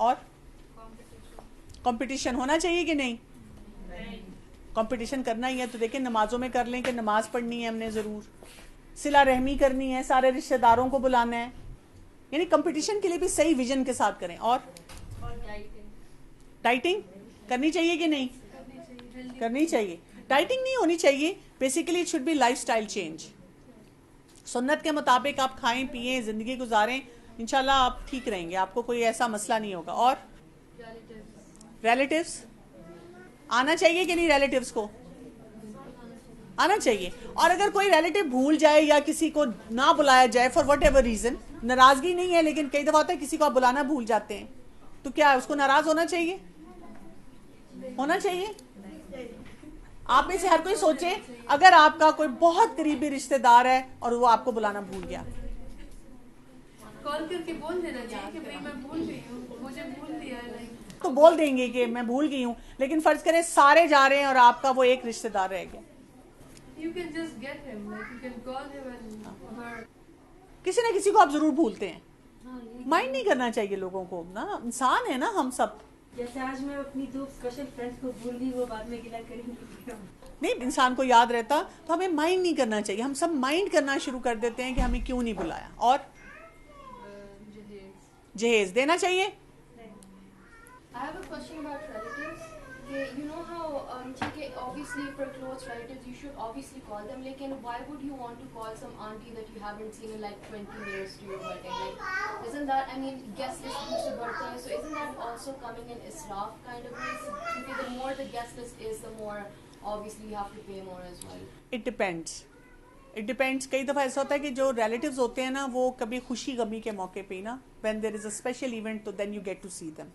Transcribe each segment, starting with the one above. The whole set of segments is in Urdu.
اور کمپٹیشن ہونا چاہیے کہ نہیں؟ کمپٹیشن کرنا ہی ہے تو دیکھیں نمازوں میں کر لیں کہ نماز پڑھنی ہے ہم نے ضرور، صلہ رحمی کرنی ہے، سارے رشتہ داروں کو بلانا ہے، یعنی کمپٹیشن کے لیے بھی صحیح ویژن کے ساتھ کریں. اور ڈائٹنگ کرنی چاہیے کہ نہیں؟ کرنی چاہیے. ڈائٹنگ نہیں ہونی چاہیے، basically it should be life style change. سنت کے مطابق آپ کھائیں پیئیں زندگی گزاریں، انشاءاللہ آپ ٹھیک رہیں گے، آپ کو کوئی ایسا مسئلہ نہیں ہوگا. اور ریلیٹیوز آنا چاہیے کہ نہیں؟ ریلیٹیوز کو آنا چاہیے. اور اگر کوئی ریلیٹیو بھول جائے یا کسی کو نہ بلایا جائے فار وٹ ایور ریزن، ناراضگی نہیں ہے لیکن کئی دفعہ ہوتا ہے کسی کو آپ بلانا بھول جاتے ہیں، تو کیا اس کو ناراض ہونا چاہیے؟ ہونا چاہیے. آپ میں سے ہر کوئی سوچے اگر آپ کا کوئی بہت قریبی رشتہ دار ہے اور وہ آپ کو بلانا بھول گیا، کال کر کے بول دینا چاہیے کہ بھائی میں بھول گئی ہوں، مجھے بھول دیا ہے. تو بول دیں گے کہ میں بھول گئی ہوں، لیکن فرض کریں سارے جا رہے ہیں اور آپ کا وہ ایک رشتہ دار رہ گیا. You can just get him, like you can call him and her. کسی نہ کسی کو آپ ضرور بھولتے ہیں، مائنڈ نہیں کرنا چاہیے لوگوں کو نا، انسان ہے نا ہم سب. جیسے آج میں اپنی دو اسپیشل فرینڈس کو بھول گئی، وہ بعد میں گلا کریں گے. نہیں، انسان کو یاد رہتا تو ہمیں مائنڈ نہیں کرنا چاہیے. ہم سب مائنڈ کرنا شروع کر دیتے ہیں کہ ہمیں کیوں نہیں بلایا. اور جہیز دینا چاہیے. I have a question about relatives. You know how ٹھیک ہے obviously for close relatives you should obviously call them, لیکن why would you want to call some auntie that you haven't seen in like 20 years to your wedding? Like isn't that, I mean guest list دوسرے بڑھتے ہیں, so isn't that also coming in israf kind of ways? کیونکہ the more the guest list is the more obviously you have to pay more as well. It depends. کئی دفعہ ایسا ہوتا ہے کہ جو ریلیٹیوز ہوتے ہیں نا وہ کبھی خوشی غمی کے موقع پہ نا when there is a special event تو then you get to see them.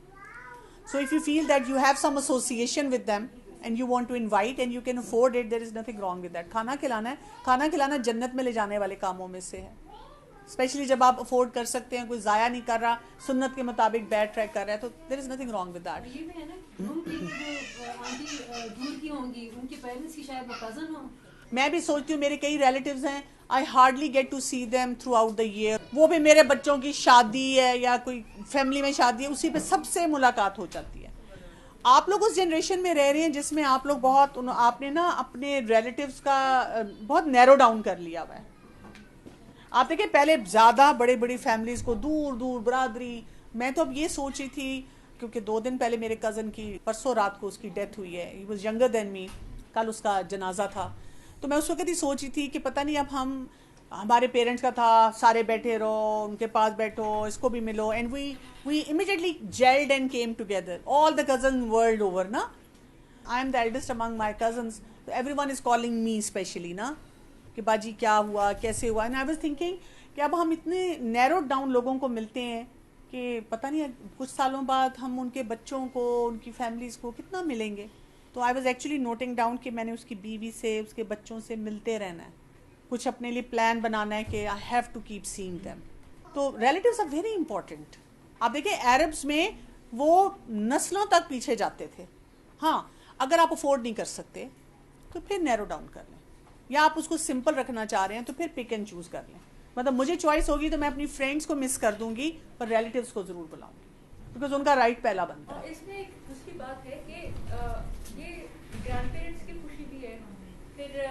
So if you feel that you have some association with them and you want to invite and you can afford it, there is nothing wrong with that. کھانا کھلانا ہے، کھانا کھلانا جنت میں لے جانے والے کاموں میں سے ہے، اسپیشلی جب آپ افورڈ کر سکتے ہیں، کوئی ضائع نہیں کر رہا، سنت کے مطابق بیڈ ٹریک کر رہا ہے، تو there is nothing wrong with that. یہ بھی ہے نا ان کی جو آنٹی دور کی ہوں گی، ان کے پیرنٹس کی شاید وہ کزن ہوں. میں بھی سوچتی ہوں میرے کئی ریلیٹیوز ہیں I hardly get to see them throughout the year. وہ بھی میرے بچوں کی شادی ہے یا کوئی فیملی میں شادی ہے اسی پہ سب سے ملاقات ہو جاتی ہے. آپ لوگ اس جنریشن میں رہ رہے ہیں جس میں آپ لوگ بہت آپ نے نا اپنے ریلیٹیوز کا بہت نیرو ڈاؤن کر لیا ہوا ہے. آپ دیکھیں پہلے زیادہ بڑے بڑی فیملیز کو دور دور برادری، میں تو اب یہ سوچ رہی تھی کیونکہ 2 دن پہلے میرے کزن کی پرسوں رات کو اس کی ڈیتھ ہوئی ہے. He was younger than me. کل اس کا جنازہ تھا. تو میں اس وقت ہی سوچی تھی کہ پتہ نہیں اب ہمارے پیرنٹس کا تھا سارے بیٹھے رہو ان کے پاس بیٹھو اس کو بھی ملو and we immediately gelled and came together all the cousins world over نا. I am the eldest among my cousins, so everyone is calling me especially نا کہ باجی کیا ہوا کیسے ہوا. and I was thinking کہ اب ہم اتنے narrowed down لوگوں کو ملتے ہیں کہ پتہ نہیں کچھ سالوں بعد ہم ان کے بچوں کو ان کی فیملیز کو کتنا ملیں گے. تو I was actually noting down کہ میں نے اس کی بیوی سے اس کے بچوں سے ملتے رہنا ہے، کچھ اپنے لیے پلان بنانا ہے کہ I have to keep seeing them. تو ریلیٹیوز آر ویری امپورٹنٹ. آپ دیکھیں عربس میں وہ نسلوں تک پیچھے جاتے تھے. ہاں اگر آپ افورڈ نہیں کر سکتے تو پھر نیرو ڈاؤن کر لیں، یا آپ اس کو سمپل رکھنا چاہ رہے ہیں تو پھر پک اینڈ چوز کر لیں. مطلب مجھے چوائس ہوگی تو میں اپنی فرینڈس کو مس کر دوں گی پر ریلیٹیوز کو ضرور بلاؤں گی بیکاز ان کا رائٹ پہلا بنتا ہے. اس میں ایک دوسری بات ہے کہ یہ گرینڈ پیرنٹس کی خوشی بھی ہے، پھر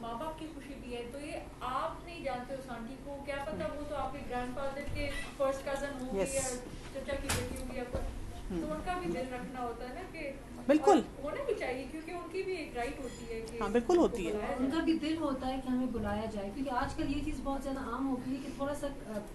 ماں باپ کی خوشی بھی ہے. تو یہ آپ نہیں جانتے اس آنٹی کو، کیا پتا وہ تو آپ کے گرینڈ فادر کے فرسٹ کزن ہوں گی یا چچا کی بیٹی ہوگی یا تو ان کا بھی دل رکھنا ہوتا ہے نا کہ بالکل ہونا بھی چاہیے کیونکہ ان کی بھی ایک رائٹ ہوتی ہے کہ ہاں بالکل ہوتی ہے. ان کا بھی دل ہوتا ہے کہ ہمیں بلایا جائے، کیونکہ آج کل یہ چیز بہت زیادہ عام ہو گئی ہے کہ تھوڑا سا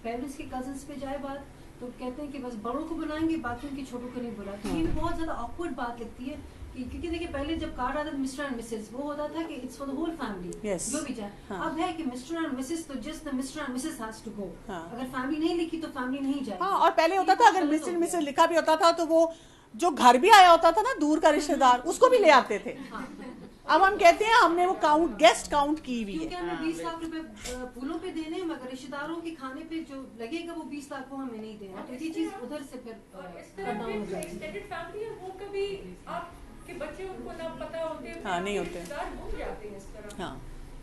پیرنٹس کے کزنس پہ جائے بات تو کہتے ہیں کہ بس بڑوں کو بلائیں گے باقیوں کے چھوٹوں کو نہیں بلاتے. یہ بہت زیادہ آکورڈ بات لگتی ہے کیونکہ دیکھیں پہلے جب کارڈ آتا تھا مسٹر اینڈ مسز وہ ہوتا تھا کہ it's for the whole family جو بھی جائے. اب ہے کہ مسٹر اینڈ مسز تو just the mister and missus has to go. اگر فیملی نہیں لکھی تو فیملی نہیں جائے. ہاں اور پہلے ہوتا تھا اگر مسٹر اینڈ مسز لکھا بھی ہوتا تھا تو وہ جو گھر بھی آیا ہوتا تھا نا دور کا رشتہ دار اس کو بھی لے آتے تھے. اب ہم کہتے ہیں ہم نے وہ کاؤنٹ گیسٹ کاؤنٹ کی ہوئی ہے. کیونکہ ہمیں 20 لاکھ روپے پھولوں پہ دینے مگر رشتہ داروں کے کھانے پہ جو لگے گا وہ 20 لاکھ کو ہمیں نہیں دینا. تو یہ چیز ادھر سے پھر ایکسٹینڈڈ فیملی ہے وہ کبھی آپ کے بچے ان کو نہ پتہ ہوتے ہیں ہاں نہیں ہوتے رشتہ دار بھول جاتے ہیں اس طرح. ہاں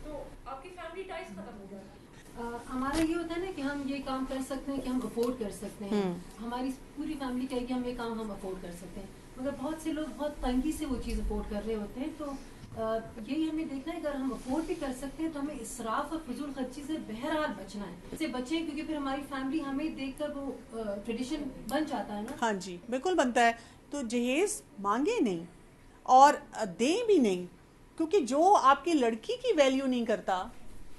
تو آپ کی فیملی ٹائز ختم ہو جاتی ہے. ہمارا یہ ہوتا ہے نا کہ ہم یہ کام کر سکتے ہیں کہ ہم افورڈ کر سکتے ہیں, ہماری پوری فیملی کہے کہ ہم یہ کام ہم افورڈ کر سکتے ہیں, مگر بہت سے لوگ بہت تنگی سے وہ چیز افورڈ کر رہے ہوتے ہیں. تو یہی ہمیں دیکھنا ہے, اگر ہم افورڈ بھی کر سکتے ہیں تو ہمیں اسراف اور فضول خرچی سے بہرحال بچنا ہے, اس سے بچیں, کیونکہ پھر ہماری فیملی ہمیں دیکھ کر وہ ٹریڈیشن بن جاتا ہے نا. ہاں جی بالکل بنتا ہے. تو جہیز مانگے نہیں اور دیں بھی نہیں, کیونکہ جو آپ کی لڑکی کی ویلیو نہیں کرتا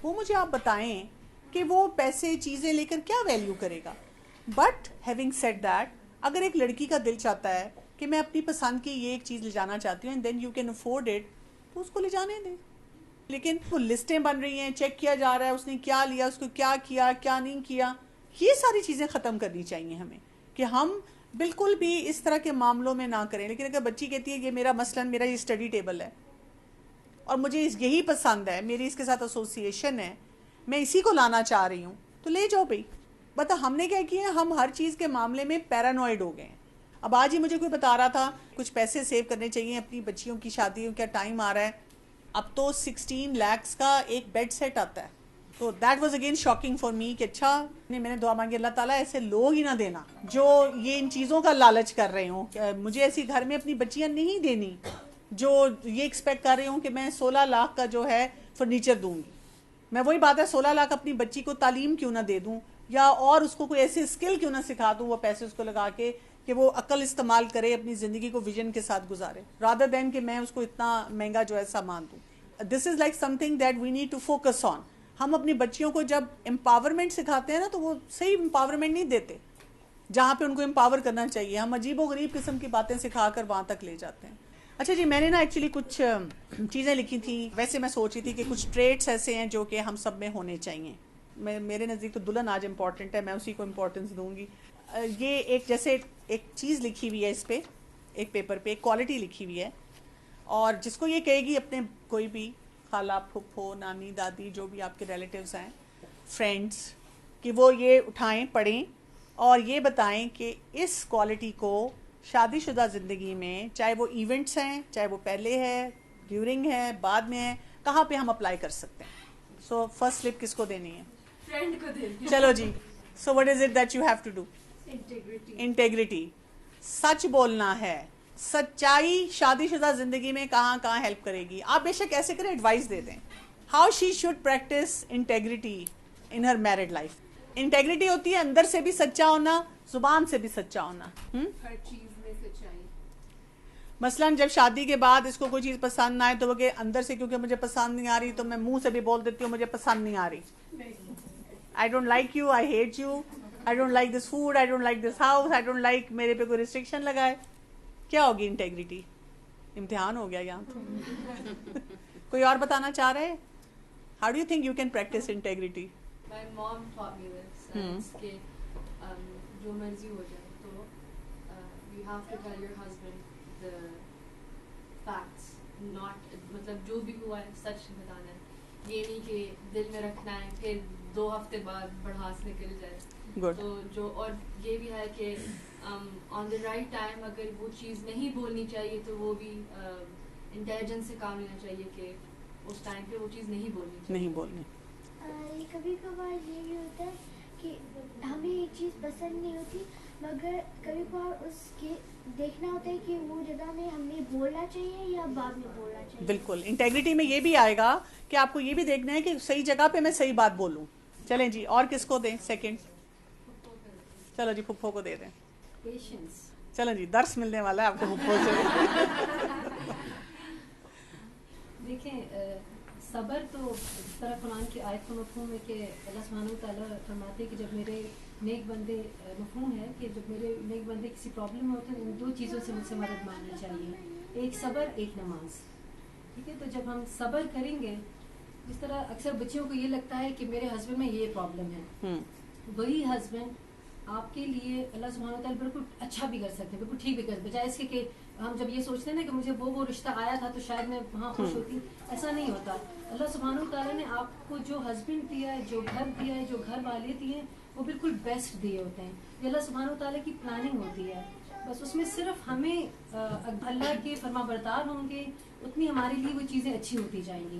وہ مجھے آپ بتائیں کہ وہ پیسے چیزیں لے کر کیا ویلیو کرے گا. بٹ ہیونگ سیڈ دیٹ, اگر ایک لڑکی کا دل چاہتا ہے کہ میں اپنی پسند کی یہ ایک چیز لے جانا چاہتی ہوں and then you can afford it, تو اس کو لے جانے دیں. لیکن وہ لسٹیں بن رہی ہیں, چیک کیا جا رہا ہے اس نے کیا لیا, اس کو کیا کیا کیا نہیں کیا, یہ ساری چیزیں ختم کرنی چاہیے ہمیں کہ ہم بالکل بھی اس طرح کے معاملوں میں نہ کریں. لیکن اگر بچی کہتی ہے کہ میرا مثلاً میرا یہ اسٹڈی ٹیبل ہے اور مجھے یہی پسند ہے, میری اس کے ساتھ ایسوسیشن ہے, میں اسی کو لانا چاہ رہی ہوں, تو لے جاؤ بھائی. بتا ہم نے کیا کیا, ہم ہر چیز کے معاملے میں پیرانوائڈ ہو گئے ہیں. اب آج ہی مجھے کوئی بتا رہا تھا کچھ پیسے سیو کرنے چاہیے اپنی بچیوں کی شادیوں کا ٹائم آ رہا ہے, اب تو 16 lakhs کا ایک بیڈ سیٹ آتا ہے. تو that was again shocking for me کہ اچھا, میں نے دعا مانگی اللہ تعالیٰ ایسے لوگ ہی نہ دینا جو یہ ان چیزوں کا لالچ کر رہے ہوں. مجھے ایسی گھر میں اپنی بچیاں نہیں دینی جو یہ ایکسپیکٹ کر رہی ہوں کہ میں 16 لاکھ کا جو ہے فرنیچر دوں گی. میں وہی بات ہے, 16 لاکھ اپنی بچی کو تعلیم کیوں نہ دے دوں, یا اور اس کو کوئی ایسی اسکل کیوں نہ سکھا دوں, وہ پیسے اس کو لگا کے کہ وہ عقل استعمال کرے, اپنی زندگی کو ویژن کے ساتھ گزارے, رادر دین کہ میں اس کو اتنا مہنگا جو ہے سامان دوں. This is like something that we need to focus on. ہم اپنی بچیوں کو جب امپاورمنٹ سکھاتے ہیں نا, تو وہ صحیح امپاورمنٹ نہیں دیتے جہاں پہ ان کو امپاور کرنا چاہیے. ہم عجیب و غریب قسم کی باتیں سکھا کر وہاں تک لے جاتے ہیں. اچھا جی, میں نے نا ایکچولی کچھ چیزیں لکھی تھیں. ویسے میں سوچ رہی تھی کہ کچھ ٹریٹس ایسے ہیں جو کہ ہم سب میں ہونے چاہیے. میرے نزدیک تو دلہن آج امپورٹنٹ ہے, میں اسی کو امپورٹنس دوں گی. یہ ایک جیسے ایک چیز لکھی ہوئی ہے اس پہ, ایک پیپر پہ ایک کوالٹی لکھی ہوئی ہے, اور جس کو یہ کہے گی اپنے کوئی بھی خالہ, پھپھو, نانی, دادی, جو بھی آپ کے ریلیٹیوز ہیں, فرینڈس, کہ وہ یہ اٹھائیں, پڑھیں اور یہ بتائیں کہ اس کوالٹی کو شادی شدہ زندگی میں, چاہے وہ ایونٹس ہیں, چاہے وہ پہلے ہے, ڈیورنگ ہے, بعد میں ہے, کہاں پہ ہم اپلائی کر سکتے ہیں. سو فرسٹ سلپ کس کو دینی ہے؟ فرینڈ کو دے دیں. چلو جی. So what is it that you have to do? Integrity. سچ بولنا ہے. سچائی شادی شدہ زندگی میں کہاں کہاں ہیلپ کرے گی. آپ بے شک ایسے کریں, ایڈوائز دے دیں how she should practice integrity in Hare married life. Integrity ہوتی ہے اندر سے بھی سچا ہونا, زبان سے بھی سچا ہونا. ہر چیز میں سچائی. مثلاً جب شادی کے بعد اس کو کوئی چیز پسند نہ آئے تو وہ کہ اندر سے کیونکہ مجھے پسند نہیں آ رہی تو میں منہ سے بھی بول دیتی ہوں مجھے پسند نہیں آ رہی. I don't like you, I hate you, I don't like this food, I don't like this house, I don't like, میرے پہ کوئی ریسٹرکشن لگائے. کیا ہوگی انٹیگریٹی؟ امتحان ہو گیا یہاں تو. کوئی اور بتانا چاہ رہے ہیں؟ How do you think you can practice integrity? My mom taught me this. کہ جو مرضی ہو جائے تو you have to tell your husband the facts, not مطلب جو بھی ہوا ہے سچ بتانا ہے. یہ نہیں کہ دل میں رکھنا ہے پھر 2 ہفتے بعد بڑھاس نکل جائے. تو جو اور یہ بھی ہے کہ آن دا رائٹ ٹائم اگر وہ چیز نہیں بولنی چاہیے تو وہ بھی انٹیلیجنس سے کام لینا چاہیے کہ اس ٹائم پہ وہ چیز نہیں بولنی چاہیے. نہیں بولنی. کبھی کبھار یہ بھی ہوتا ہے کہ ہمیں ایک چیز پسند نہیں ہوتی, مگر کبھی کبھار اس کے دیکھنا ہوتا ہے کہ وہ جگہ میں ہمیں بولنا چاہیے یا بعد میں بولنا چاہیے. بالکل. انٹیگریٹی میں یہ بھی آئے گا کہ آپ کو یہ بھی دیکھنا ہے کہ صحیح جگہ پہ میں صحیح بات بولوں. چلیں جی, اور کس کو دیں سیکنڈ؟ چلو جی پھپھو کو دے دیں. پیشنس. چلو جی, درس ملنے والا ہے آپ کو پھپھو سے. دیکھیں صبر تو اس طرح قرآن کی آیت کا مفہوم ہے کہ اللہ سبحانہ و تعالیٰ فرماتے ہیں کہ جب میرے نیک بندے, مفہوم ہے کہ جب میرے نیک بندے کسی پرابلم میں ہوتے ہیں ان 2 چیزوں سے مجھ سے مدد مانگنی چاہیے, ایک صبر, ایک نماز. ٹھیک ہے, تو جب ہم صبر کریں گے, جس طرح اکثر بچیوں کو یہ لگتا ہے کہ میرے ہسبینڈ میں یہ پرابلم ہے, وہی ہسبینڈ آپ کے لیے اللہ سبحانہ و تعالیٰ بالکل اچھا بھی کر سکتے ہیں, بالکل ٹھیک بھی کر, بجائے اس کے کہ ہم جب یہ سوچتے ہیں نا کہ مجھے وہ رشتہ آیا تھا تو شاید میں وہاں خوش ہوتی, ایسا نہیں ہوتا. اللہ سبحانہ و تعالیٰ نے آپ کو جو ہسبینڈ دیا ہے, جو گھر دیا ہے, جو گھر والے دیے ہیں, وہ بالکل بیسٹ دیے ہوتے ہیں. یہ اللہ سبحانہ و تعالیٰ کی پلاننگ ہوتی ہے. بس اس میں صرف ہمیں اللہ کے فرما بردار ہوں گے اتنی ہمارے لیے وہ چیزیں اچھی ہوتی جائیں گی.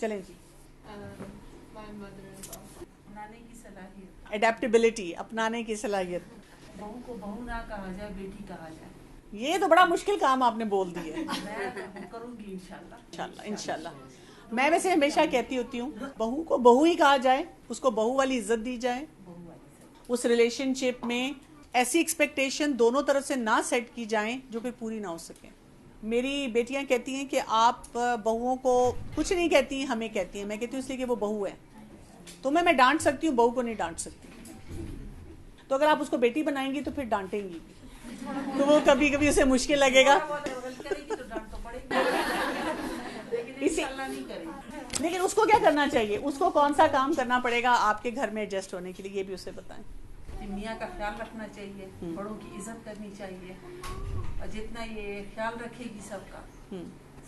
چلیں جی. My mother-in-law. اپنانے کی صلاحیت. اڈیپٹیبلٹی, اپنانے کی صلاحیت. بہو کو بہو نہ کہا جائے, بیٹی کہا جائے. یہ تو بڑا مشکل کام آپ نے بول دی ہے. میں کروں گی انشاءاللہ. انشاءاللہ. میں ویسے ہمیشہ کہتی ہوتی ہوں, بہو کو بہو ہی کہا جائے, اس کو بہو والی عزت دی جائے. اس ریلیشن شپ میں ایسی ایکسپیکٹیشن دونوں طرف سے نہ سیٹ کی جائیں جو کہ پوری نہ ہو سکیں. میری بیٹیاں کہتی ہیں کہ آپ بہوؤں کو کچھ نہیں کہتی, ہمیں کہتی ہیں. میں کہتی ہوں اس لیے کہ وہ بہو ہے. تمہیں میں ڈانٹ سکتی ہوں, بہو کو نہیں ڈانٹ سکتی. تو اگر آپ اس کو بیٹی بنائیں گی تو پھر ڈانٹیں گی, تو وہ کبھی کبھی اسے مشکل لگے گا. لیکن اس کو کیا کرنا چاہیے, اس کو کون سا کام کرنا پڑے گا آپ کے گھر میں ایڈجسٹ ہونے کے لیے, یہ بھی اسے بتائیں. میاں کا خیال رکھنا چاہیے, بڑوں کی عزت کرنی چاہیے, اور جتنا یہ خیال رکھے گی سب کا,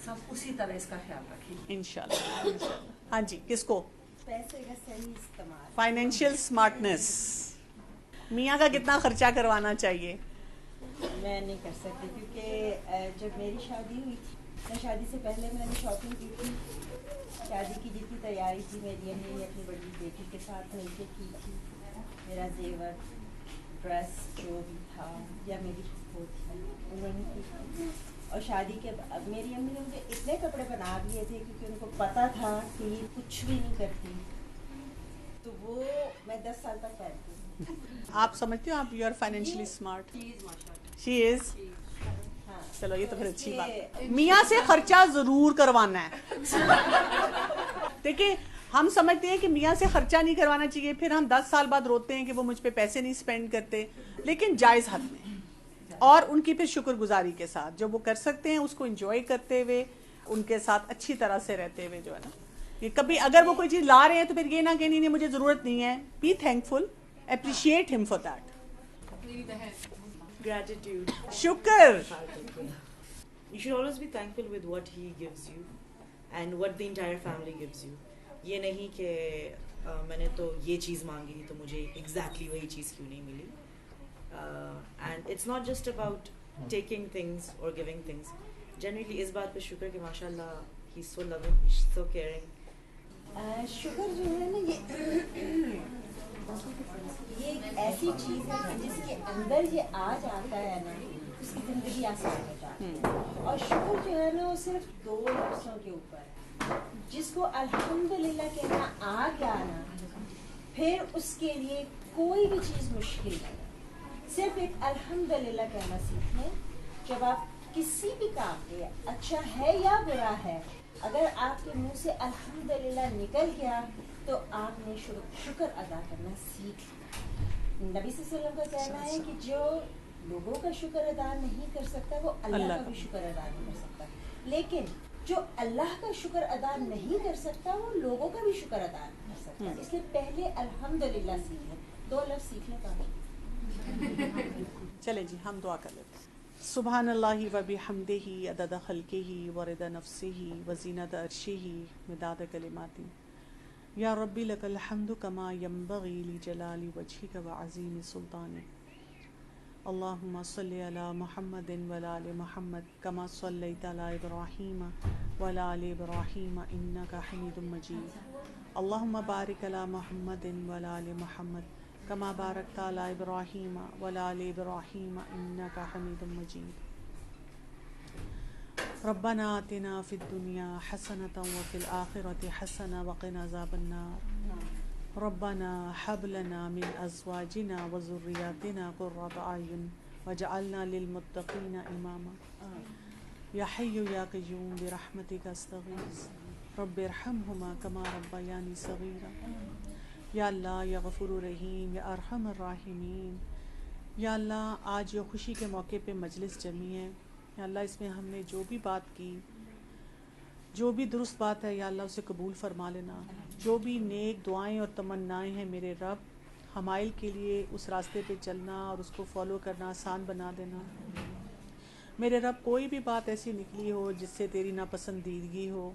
سب اسی طرح اس کا خیال رکھے گی انشاءاللہ. ہاں جی, کس کو؟ پیسے کا صحیح استعمال. Financial smartness. میاں کا کتنا خرچہ کروانا چاہیے؟ میں نہیں کر سکتی, کیونکہ جب میری شادی ہوئی تھی, میں شادی سے پہلے میں نے شاپنگ کی تھی. شادی کی جتنی تیاری تھی میری امی نے اپنی بڑی بیٹی کے ساتھ مل کے کی تھی. میرا زیور, ڈریس جو بھی تھا, یا میری پھپھو تھی, انہوں نے کی تھی. اور شادی کے بعد میری امی نے مجھے اتنے کپڑے بنا دیے تھے کیونکہ ان کو پتہ تھا کہ یہ کچھ بھی نہیں کرتی, تو وہ میں 10 سال تک پہنتی ہوں. آپ سمجھتے ہو آپ یو آر فائنینشلی اسمارٹ؟ شی از. چلو یہ تو پھر اچھی بات ہے. میاں سے خرچہ ضرور کروانا ہے. دیکھیں ہم سمجھتے ہیں کہ میاں سے خرچہ نہیں کروانا چاہیے, پھر ہم 10 سال بعد روتے ہیں کہ وہ مجھ پہ پیسے نہیں اسپینڈ کرتے, لیکن جائز حد میں, اور ان کی پھر شکر گزاری کے ساتھ جو وہ کر سکتے ہیں اس کو انجوائے کرتے ہوئے, ان کے ساتھ اچھی طرح سے رہتے ہوئے, جو ہے نا. کہ کبھی اگر وہ کوئی چیز لا رہے ہیں تو پھر یہ نہ کہ نہیں مجھے ضرورت نہیں ہے. بی تھینک فل, اپریشیٹ ہم فار دیٹ. Gratitude. شکر. You should always be thankful with what he gives you and what the entire family gives you. یہ نہیں کہ میں نے تو یہ چیز مانگی تو مجھے exactly وہی چیز کیوں نہیں ملی. And it's not just about taking things or giving things. Generally اس بات پہ شکر کہ ماشاء اللہ he's so loving, he's so caring. شکر جو ہے نا یہ ایک ایسی چیز ہے جس کے اندر یہ آ جاتا ہے نا, اس کی زندگی آسان ہو جاتی ہے. اور شکر جو ہے نا وہ صرف 2 لفظوں کے اوپر ہے. جس کو الحمدللہ کہنا آ گیا نا, پھر اس کے لیے کوئی بھی چیز مشکل نہیں. صرف ایک الحمدللہ کہنا سیکھیں. جب آپ کسی بھی کام پہ, اچھا ہے یا برا ہے, اگر آپ کے منہ سے الحمدللہ نکل گیا تو آپ نے شکر ادا کرنا سیکھ لیا. نبی صلی اللہ علیہ وسلم کا کہنا ہے کہ جو لوگوں کا شکر ادا نہیں کر سکتا وہ اللہ کا بھی شکر ادا نہیں کر سکتا, لیکن جو اللہ کا شکر ادا نہیں کر سکتا وہ لوگوں کا بھی شکر ادا نہیں کر سکتا. اس لیے پہلے الحمدللہ سیکھ لیں. 2 لفظ سیکھنے کا. چلیں جی ہم دعا کر لیتے ہیں. سبحان اللہ و بحمدہ عدد خلقہ ورضا نفسہ وزینت عرشہ مداد کلماتہ. یا ربی لک الحمد کما ینبغی لجلال وجہک وعظیم سلطانک. اللہم صلی علی محمد وعلی آل محمد کما صلیت علی ابراہیم وعلی آل ابراہیم انک حمید مجید. اللہم بارک علی محمد وعلی آل محمد کما بارکت علی ابراہیم وعلی آل ابراہیم انک حمید مجید. ربنا آتنا فی الدنیا حسنة وفی الآخرة حسنة وقنا عذاب النار. ربنا هب لنا من ازواجنا وذرياتنا قرة اعين واجعلنا للمتقين اماما. یا حی یا قیوم برحمتک استغیث رب ارحمهما كما ربياني صغيرا. یا اللہ یا غفور الرحیم یا ارحم الراحمین. یا اللہ آج یہ خوشی کے موقع پہ مجلس جمی ہے, یا اللہ اس میں ہم نے جو بھی بات کی, جو بھی درست بات ہے یا اللہ اسے قبول فرما لینا. جو بھی نیک دعائیں اور تمنائیں ہیں میرے رب, ہمائل کے لیے اس راستے پہ چلنا اور اس کو فالو کرنا آسان بنا دینا. میرے رب کوئی بھی بات ایسی نکلی ہو جس سے تیری ناپسندیدگی ہو,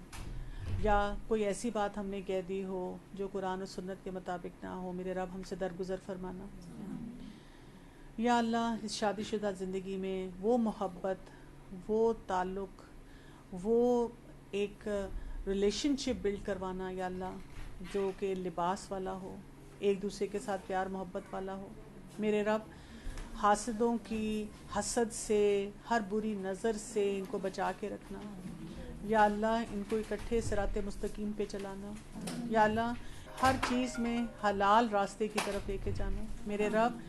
یا کوئی ایسی بات ہم نے کہہ دی ہو جو قرآن و سنت کے مطابق نہ ہو, میرے رب ہم سے درگزر فرمانا. یا اللہ اس شادی شدہ زندگی میں وہ محبت, وہ تعلق, وہ ایک ریلیشن شپ بلڈ کروانا یا اللہ جو کہ لباس والا ہو, ایک دوسرے کے ساتھ پیار محبت والا ہو. میرے رب حاسدوں کی حسد سے, ہر بری نظر سے ان کو بچا کے رکھنا. یا اللہ ان کو اکٹھے صراط مستقیم پہ چلانا. یا اللہ ہر چیز میں حلال راستے کی طرف لے کے جانا. میرے رب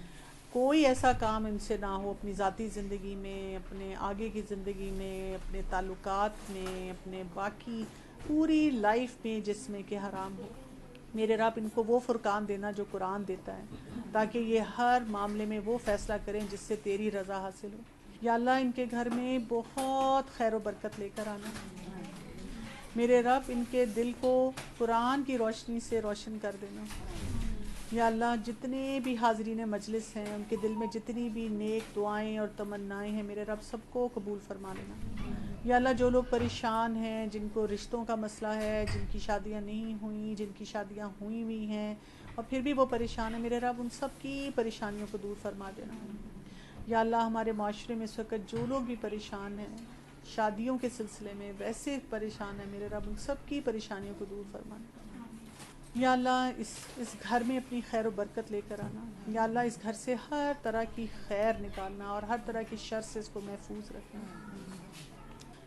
کوئی ایسا کام ان سے نہ ہو اپنی ذاتی زندگی میں, اپنے آگے کی زندگی میں, اپنے تعلقات میں, اپنے باقی پوری لائف میں جس میں کہ حرام ہو. میرے رب ان کو وہ فرقان دینا جو قرآن دیتا ہے, تاکہ یہ ہر معاملے میں وہ فیصلہ کریں جس سے تیری رضا حاصل ہو. یا اللہ ان کے گھر میں بہت خیر و برکت لے کر آنا. میرے رب ان کے دل کو قرآن کی روشنی سے روشن کر دینا. یا اللہ جتنے بھی حاضرین مجلس ہیں ان کے دل میں جتنی بھی نیک دعائیں اور تمنائیں ہیں میرے رب سب کو قبول فرما لینا. یا اللہ جو لوگ پریشان ہیں, جن کو رشتوں کا مسئلہ ہے, جن کی شادیاں نہیں ہوئیں, جن کی شادیاں ہوئی ہوئی ہیں اور پھر بھی وہ پریشان ہیں, میرے رب ان سب کی پریشانیوں کو دور فرما دینا. یا اللہ ہمارے معاشرے میں اس وقت جو لوگ بھی پریشان ہیں شادیوں کے سلسلے میں, ویسے پریشان ہیں, میرے رب ان سب کی پریشانیوں کو دور فرمانا. یا اللہ اس گھر میں اپنی خیر و برکت لے کر آنا. یا اللہ اس گھر سے ہر طرح کی خیر نکالنا اور ہر طرح کی شر سے اس کو محفوظ رکھنا.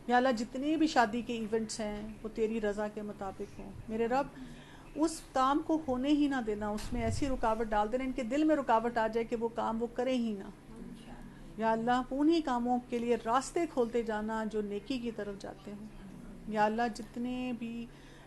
یا اللہ جتنے بھی شادی کے ایونٹس ہیں وہ تیری رضا کے مطابق ہوں. میرے رب اس کام کو ہونے ہی نہ دینا, اس میں ایسی رکاوٹ ڈال دینا, ان کے دل میں رکاوٹ آ جائے کہ وہ کام وہ کریں ہی نہ. یا اللہ انہی کاموں کے لیے راستے کھولتے جانا جو نیکی کی طرف جاتے ہیں. یا اللہ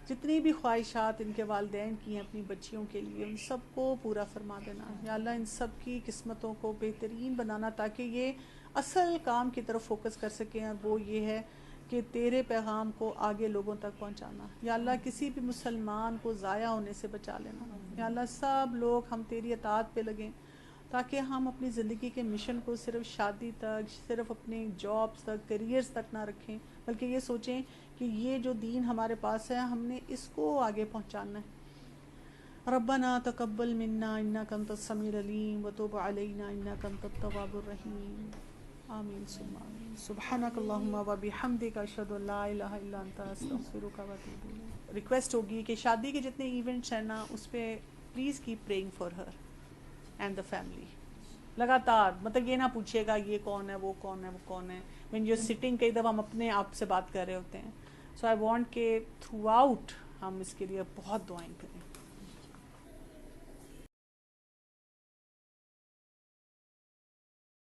جتنی بھی خواہشات ان کے والدین کی ہیں اپنی بچیوں کے لیے ان سب کو پورا فرما دینا. یا اللہ ان سب کی قسمتوں کو بہترین بنانا تاکہ یہ اصل کام کی طرف فوکس کر سکیں, اور وہ یہ ہے کہ تیرے پیغام کو آگے لوگوں تک پہنچانا. یا اللہ کسی بھی مسلمان کو ضائع ہونے سے بچا لینا. یا اللہ سب لوگ ہم تیری اطاعت پہ لگیں تاکہ ہم اپنی زندگی کے مشن کو صرف شادی تک, صرف اپنے جابس تک, کیریئرز تک نہ رکھیں, بلکہ یہ سوچیں کہ یہ جو دین ہمارے پاس ہے ہم نے اس کو آگے پہنچانا ہے. ربنا تقبل منا انک انت السمیع العلیم وتب علینا انک انت التواب الرحیم. آمین ثم آمین. سبحانک اللہم وبحمدک اشہد ان لا الہ الا انت استغفرک واتوب الیک. ریکویسٹ ہوگی کہ شادی کے جتنے ایونٹس ہیں نا اس پہ please keep praying for her and the family. لگاتار, مطلب یہ نہ پوچھیے گا یہ کون ہے وہ کون ہے وہ کون ہے. when you're sitting کئی دفعہ ہم اپنے آپ سے بات کر رہے ہوتے ہیں. سو آئی وانٹ کہ تھرو آؤٹ ہم اس کے لیے بہت دعائیں کریں.